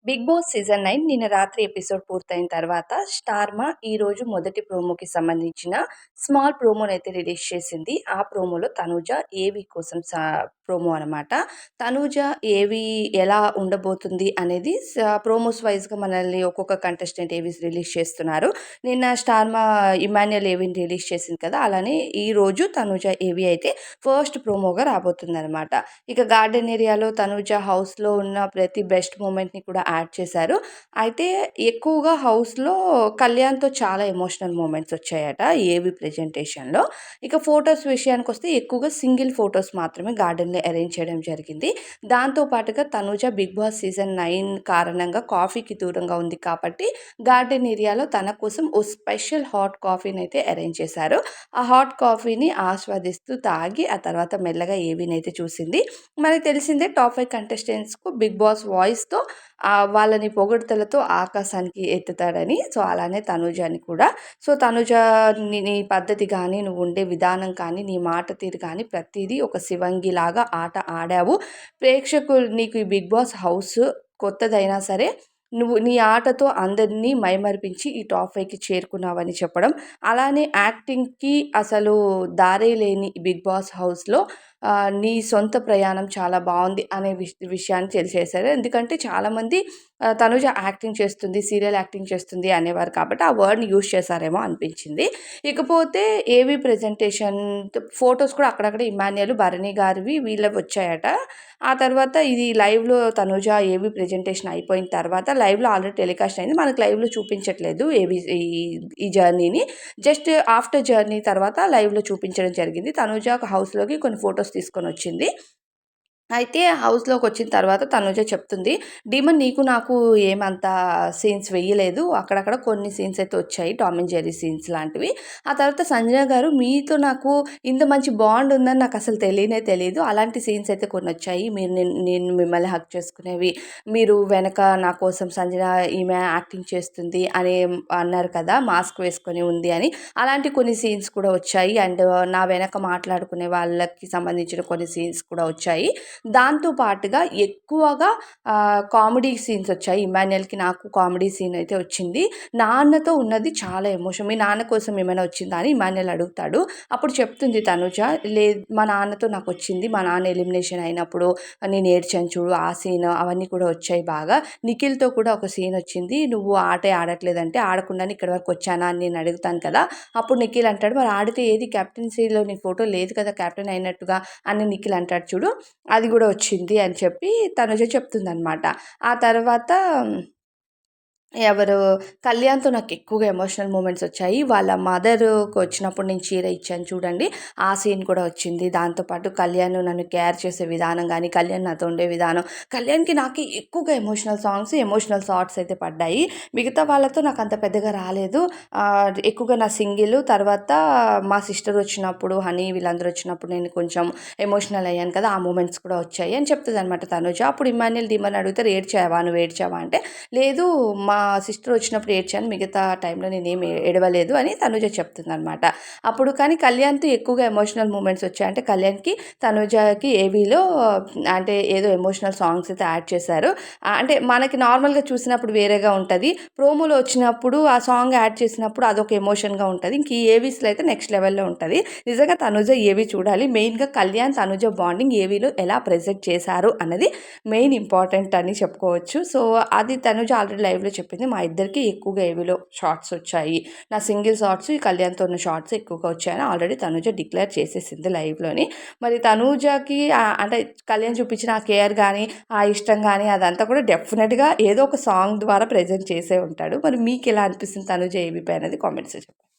Big boss season 9 నిన్న రాత్రి episode పూర్తయిన తర్వాత స్టార్మా ఈరోజు మొదటి ప్రోమోకి సంబంధించిన స్మాల్ ప్రోమోనైతే రిలీజ్ చేసింది. ఆ ప్రోమోలో తనూజ ఏవి కోసం ప్రోమో అనమాట. తనూజ ఏవి ఎలా ఉండబోతుంది అనేది ప్రోమోస్ వైస్‌గా మనల్ని ఒక్కొక్క కంటెస్టెంట్ ఏవి రిలీజ్ చేస్తున్నారు. నిన్న స్టార్మా ఇమాన్యుయల్ ఏవిని రిలీజ్ చేసింది కదా! అలానే ఈరోజు తనూజ ఏవి అయితే ఫస్ట్ ప్రోమోగా రాబోతుందనమాట. ఇక గార్డెన్ ఏరియాలో తనూజ హౌస్‌లో ఉన్న ప్రతి బెస్ట్ మూమెంట్‌ని కూడా యాడ్ చేశారు. అయితే ఎక్కువగా హౌస్‌లో కళ్యాణ్‌తో చాలా ఎమోషనల్ మూమెంట్స్ వచ్చాయట ఏవి ప్రెజెంటేషన్‌లో. ఇక ఫోటోస్ విషయానికొస్తే ఎక్కువగా సింగిల్ ఫోటోస్ మాత్రమే గార్డెన్‌లో అరేంజ్ చేయడం జరిగింది. దాంతో పాటుగా తనూజ బిగ్ బాస్ సీజన్ 9 కారణంగా కాఫీకి దూరంగా ఉంది కాబట్టి గార్డెన్ ఏరియాలో తన కోసం ఓ స్పెషల్ హాట్ కాఫీనైతే అరేంజ్ చేశారు. ఆ హాట్ కాఫీని ఆస్వాదిస్తూ తాగి ఆ తర్వాత మెల్లగా ఏవినైతే చూసింది. మనకు తెలిసిందే టాప్ 5 కంటెస్టెంట్స్‌కు బిగ్ బాస్ వాయిస్‌తో వాళ్ళని పొగడ్తలతో ఆకాశానికి ఎత్తుతాడని. సో, అలానే తనూజని కూడా. సో, తనూజ నీ పద్ధతి గానీ, నువ్వు ఉండే విధానం కానీ, నీ మాట తీరు కానీ ప్రతీదీ ఒక శివంగిలాగా ఆట ఆడావు. ప్రేక్షకులు నీకు ఈ బిగ్ బాస్ హౌస్ కొత్తదైనా సరే, నువ్వు నీ ఆటతో అందరినీ మైమరిపించి ఈ టాప్ 5కి చేరుకున్నావని చెప్పడం. అలానే యాక్టింగ్‌కి అసలు దారే లేని బిగ్ బాస్ హౌస్‌లో నీ సొంత ప్రయాణం చాలా బావుంది అనే విషయాన్ని తెలియజేశారు. ఎందుకంటే చాలామంది తనూజ యాక్టింగ్ చేస్తుంది, సీరియల్ యాక్టింగ్ చేస్తుంది అనేవారు కాబట్టి ఆ వర్డ్‌ని యూజ్ చేశారేమో అనిపించింది. ఇకపోతే ఏవి ప్రెజెంటేషన్ ఫోటోస్ కూడా అక్కడక్కడ ఇమాన్యుయల్, భరణి గారివి వీళ్ళవి వచ్చాయట. ఆ తర్వాత ఇది లైవ్‌లో తనూజ ఏవి ప్రెజెంటేషన్ అయిపోయిన తర్వాత లైవ్‌లో ఆల్రెడీ టెలికాస్ట్ అయింది. మనకు లైవ్‌లో చూపించట్లేదు ఏవి ఈ జర్నీని. జస్ట్ ఆఫ్టర్ జర్నీ తర్వాత లైవ్‌లో చూపించడం జరిగింది. తనూజ ఒక హౌస్‌లోకి కొన్ని ఫోటోస్ తీసుకొనొచ్చింది. అయితే హౌస్‌లోకొచ్చిన తర్వాత తనుజ చెప్తుంది, "డీమన్ నీకు నాకు ఏమంత సీన్స్ వెయ్యలేదు. అక్కడక్కడ కొన్ని సీన్స్ అయితే వచ్చాయి. టామ్ అండ్ జెర్రీ సీన్స్ లాంటివి. ఆ తర్వాత సంజన గారు మీతో నాకు ఇంత మంచి బాండ్ ఉందని నాకసలు తెలియనే తెలీదు. అలాంటి సీన్స్ అయితే కొన్నొచ్చాయి. మీరు నేను మిమ్మల్ని హగ్ చేసుకునేవి, మీరు వెనక నా కోసం సంజన ఈమె యాక్టింగ్ చేస్తుంది అని అన్నారు కదా! మాస్క్ వేసుకొని ఉంది అని. అలాంటి కొన్ని సీన్స్ కూడా వచ్చాయి. అండ్ నా వెనక మాట్లాడుకునే వాళ్ళకి సంబంధించిన కొన్ని సీన్స్ కూడా వచ్చాయి. దాంతో పాటుగా ఎక్కువగా కామెడీ సీన్స్ వచ్చాయి. ఇమాన్యుయల్‌కి నాకు కామెడీ సీన్ అయితే వచ్చింది. నాన్నతో ఉన్నది చాలా ఎమోషన్. మీ నాన్న కోసం ఏమైనా వచ్చిందా అని ఇమాన్యుయల్ అడుగుతాడు. అప్పుడు చెప్తుంది తనుజ, లేదు మా నాన్నతో నాకొచ్చింది. మా నాన్న ఎలిమినేషన్ అయినప్పుడు నేను ఏడ్చాను చూడు ఆ సీన్ అవన్నీ కూడా వచ్చాయి బాగా. నిఖిల్‌తో కూడా ఒక సీన్ వచ్చింది. నువ్వు ఆటే ఆడట్లేదంటే ఆడకుండానే ఇక్కడి వరకు వచ్చానా అని నేను అడుగుతాను కదా! అప్పుడు నిఖిల్ అంటాడు, మరి ఆడితే ఏది కెప్టెన్సీలో నీ ఫోటో లేదు కదా! కెప్టెన్ అయినట్టుగా అని నిఖిల్ అంటాడు చూడు. అది గూడా వచ్చింది అని చెప్పి తనుజ చెప్తుందనమాట. ఆ తర్వాత ఎవరు కళ్యాణ్‌తో నాకెక్కువగా ఎమోషనల్ మూమెంట్స్ వచ్చాయి. వాళ్ళ మదర్‌కొచ్చినప్పుడు నేను చీర ఇచ్చాను చూడండి. ఆ సీన్ కూడా వచ్చింది. దాంతో పాటు కళ్యాణ్ నన్ను కేర్ చేసే విధానం గానీ, కళ్యాణ్ నాతో ఉండే విధానం, కళ్యాణ్‌కి నాకి ఎక్కువగా ఎమోషనల్ సాంగ్స్, ఎమోషనల్ థాట్స్ అయితే పడ్డాయి. మిగతా వాళ్ళతో నాకంత పెద్దగా రాలేదు. ఎక్కువగా నా సింగిల్ తర్వాత మా సిస్టర్ వచ్చినప్పుడు, హనీ వీళ్ళందరూ వచ్చినప్పుడు నేను కొంచెం ఎమోషనల్ అయ్యాను కదా! ఆ మూమెంట్స్ కూడా వచ్చాయి అని చెప్తదనమాట తనుజ. అప్పుడు ఇమాన్యుయల్ డీమన్ అడుగుతారు, "ఏడ్చావా? నువ్వు ఏడ్చావా?" అంటే, లేదు మా సిస్టర్ వచ్చినప్పుడు ఏడ్చాను. మిగతా టైంలో నేనేమి ఏడవలేదు అని తనుజ చెప్తుందనమాట. అప్పుడు కానీ కళ్యాణ్‌తో ఎక్కువగా ఎమోషనల్ మూమెంట్స్ వచ్చాయి. అంటే కళ్యాణ్‌కి, తనుజకి ఏవీలో అంటే ఏదో ఎమోషనల్ సాంగ్స్ అయితే యాడ్ చేశారు. అంటే మనకి నార్మల్‌గా చూసినప్పుడు వేరేగా ఉంటది. ప్రోమోలో వచ్చినప్పుడు ఆ సాంగ్ యాడ్ చేసినప్పుడు అదొక ఎమోషన్‌గా ఉంటది. ఇంక ఈ ఏవీస్‌లో అయితే నెక్స్ట్ లెవెల్‌లో ఉంటది. నిజంగా తనుజ ఏవి చూడాలి. మెయిన్‌గా కళ్యాణ్, తనుజ బాండింగ్ ఏవీలో ఎలా ప్రెజెంట్ చేశారు అన్నది మెయిన్ ఇంపార్టెంట్ అని చెప్పుకోవచ్చు. సో, అది తనుజ ఆల్రెడీ లైవ్‌లో చెప్పింది. మా ఇద్దరికీ ఎక్కువగా ఏవీలో షార్ట్స్ వచ్చాయి. నా సింగిల్ షార్ట్స్, ఈ కళ్యాణ్‌తో ఉన్న షార్ట్స్ ఎక్కువగా వచ్చాయని ఆల్రెడీ తనుజ డిక్లేర్ చేసేసింది లైవ్‌లోని. మరి తనూజకి అంటే కళ్యాణ్ చూపించిన ఆ కేర్ గానీ, ఆ ఇష్టం గానీ అదంతా కూడా డెఫినెట్‌గా ఏదో ఒక సాంగ్ ద్వారా ప్రెజెంట్ చేసే ఉంటాడు. మరి మీకెలా అనిపిస్తుంది తనూజ ఏవీపై అనేది కామెంట్స్‌లో చెప్పండి.